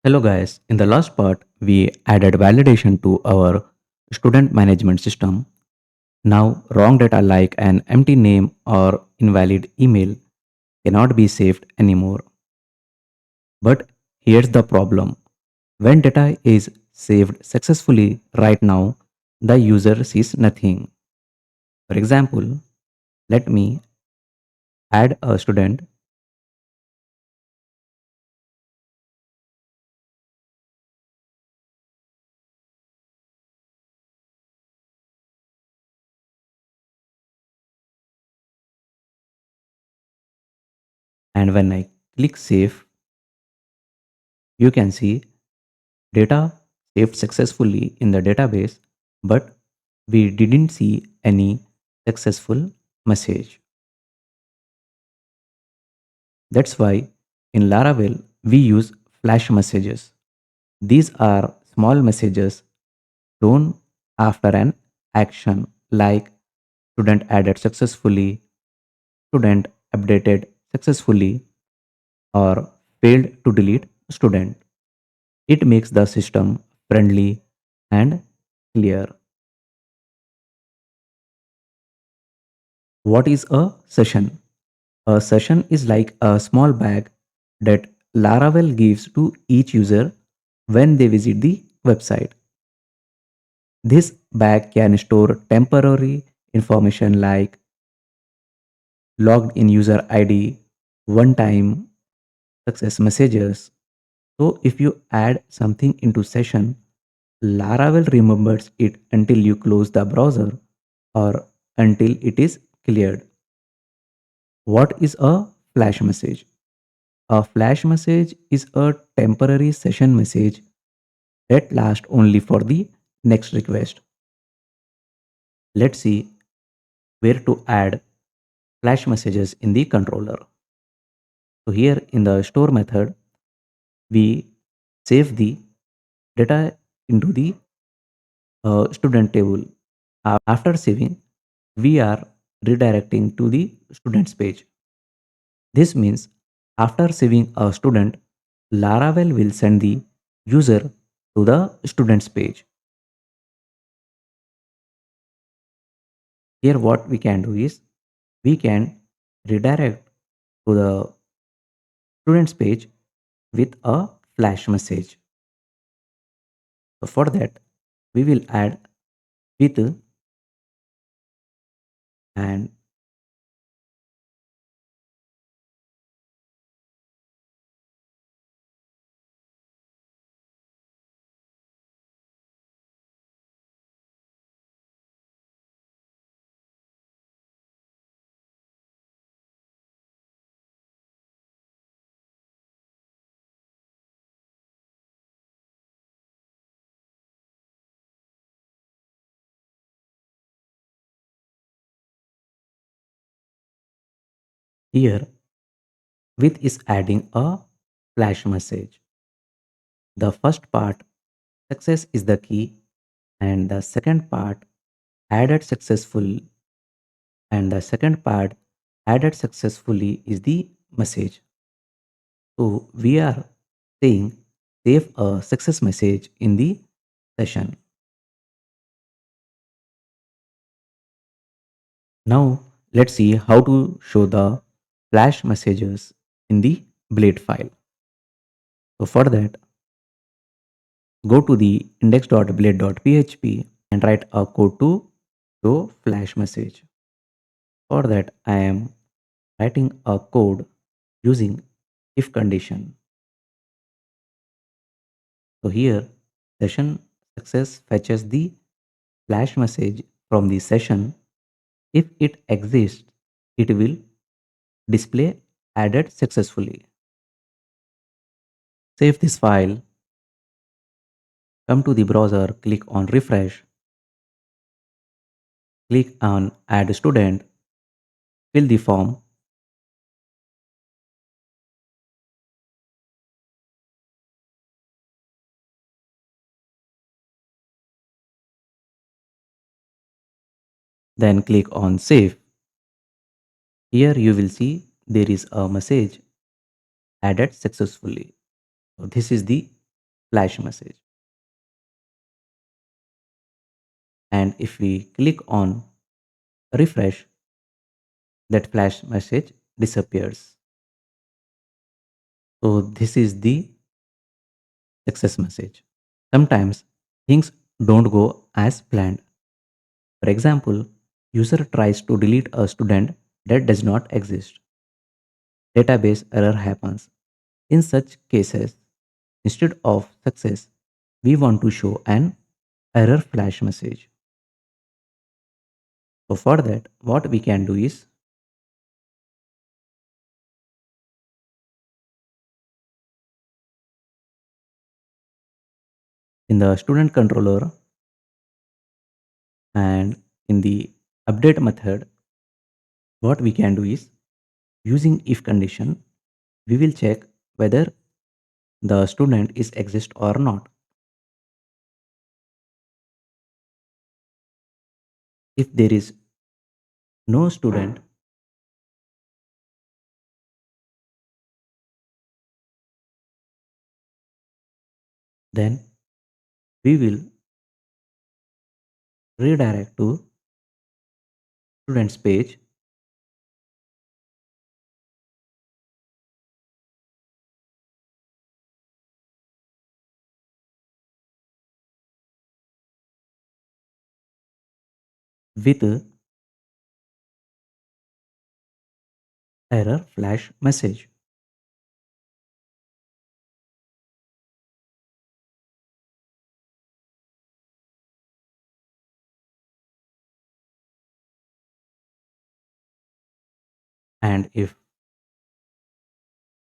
Hello guys, in the last part we added validation to our student management system. Now wrong data like an empty name or invalid email cannot be saved anymore. But here's the problem. When data is saved successfully right now, the user sees nothing. For example, let me add a student and when I click save, you can see data saved successfully in the database, but we didn't see any successful message. That's why in Laravel we use flash messages. These are small messages shown after an action like student added successfully, student updated successfully, or failed to delete student. It makes the system friendly and clear. What is a session? A session is like a small bag that Laravel gives to each user when they visit the website. This bag can store temporary information like logged in user ID, one time success messages. So if you add something into session, Laravel remembers it until you close the browser or until it is cleared. What is a flash message? A flash message is a temporary session message that lasts only for the next request. Let's see where to add flash messages in the controller. So here in the store method, we save the data into the student table. After saving, we are redirecting to the students page. This means after saving a student, Laravel will send the user to the students page. Here what we can do is we can redirect to the students page with a flash message. So for that we will add with and here with is adding a flash message. The first part success is the key and the second part added successful and the second part added successfully is the message. So we are saying save a success message in the session. Now let's see how to show the flash messages in the blade file. So for that, go to the index.blade.php and write a code to show flash message. For that, I am writing a code using if condition. So here, session success fetches the flash message from the session. If it exists, it will display added successfully. Save this file, come to the browser, click on refresh, click on add student, fill the form, then click on save. Here you will see there is a message added successfully. So this is the flash message. And if we click on refresh, that flash message disappears. So this is the success message. Sometimes things don't go as planned. For example, user tries to delete a student that does not exist. Database error happens. In such cases, instead of success, we want to show an error flash message. So for that, what we can do is in the student controller and in the update method, what we can do is using if condition, we will check whether the student is exist or not. If there is no student, then we will redirect to students page with error flash message. And if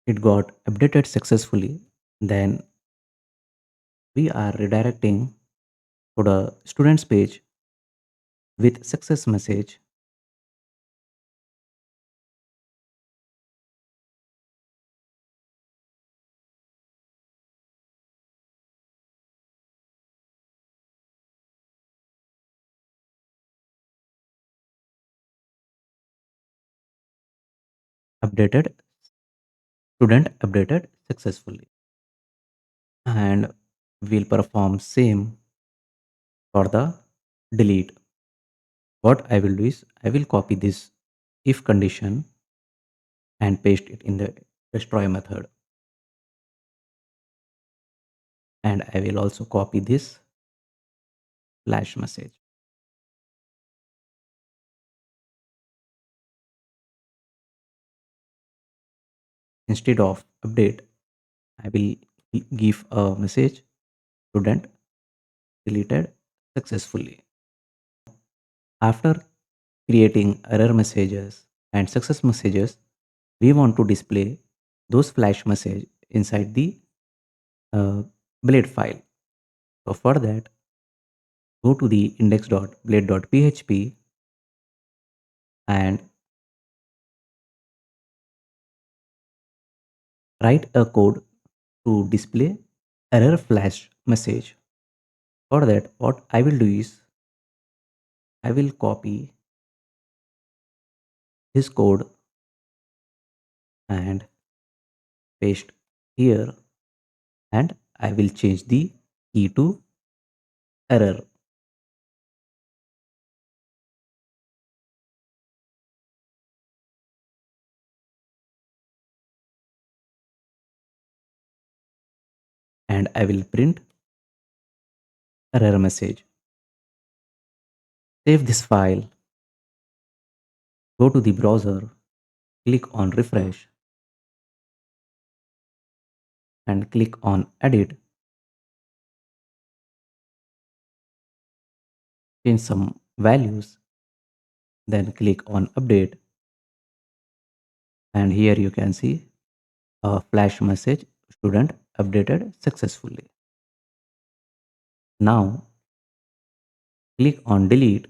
it got updated successfully, then we are redirecting to the students page with success message updated, student updated successfully. And we'll perform same for the delete. What I will do is I will copy this if condition and paste it in the destroy method. And I will also copy this flash message. Instead of update, I will give a message student deleted successfully. After creating error messages and success messages, we want to display those flash message inside the uh, blade file. So for that, go to the index.blade.php and write a code to display error flash message. For that, what I will do is I will copy this code and paste here, and I will change the key to error, and I will print error message. Save this file, go to the browser, click on refresh and click on edit, change some values, then click on update, and here you can see a flash message student updated successfully. Now click on delete,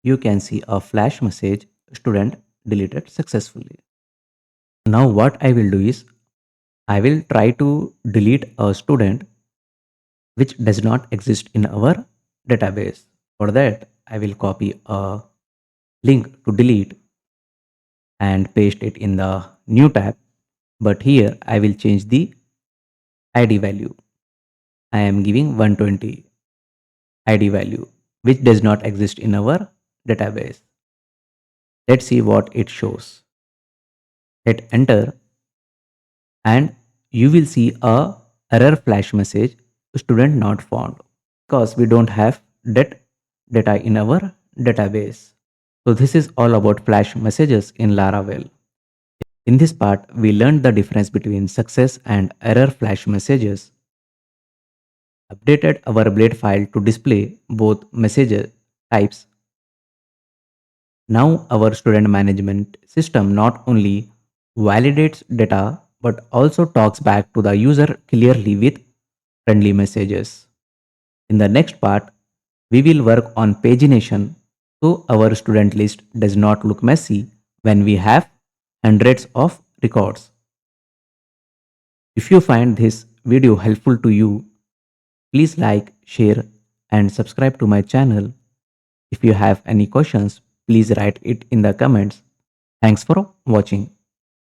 you can see a flash message student deleted successfully. Now what I will do is I will try to delete a student which does not exist in our database. For that, I will copy a link to delete and paste it in the new tab. But here I will change the ID value. I am giving 120 ID value, which does not exist in our database. Let's see what it shows. Hit enter and you will see a error flash message, student not found, because we don't have that data in our database. So this is all about flash messages in Laravel. In this part, we learned the difference between success and error flash messages, updated our blade file to display both message types. Now our student management system not only validates data but also talks back to the user clearly with friendly messages. In the next part, we will work on pagination so our student list does not look messy when we have hundreds of records. If you find this video helpful to you, please like, share and subscribe to my channel. If you have any questions, please write it in the comments. Thanks for watching.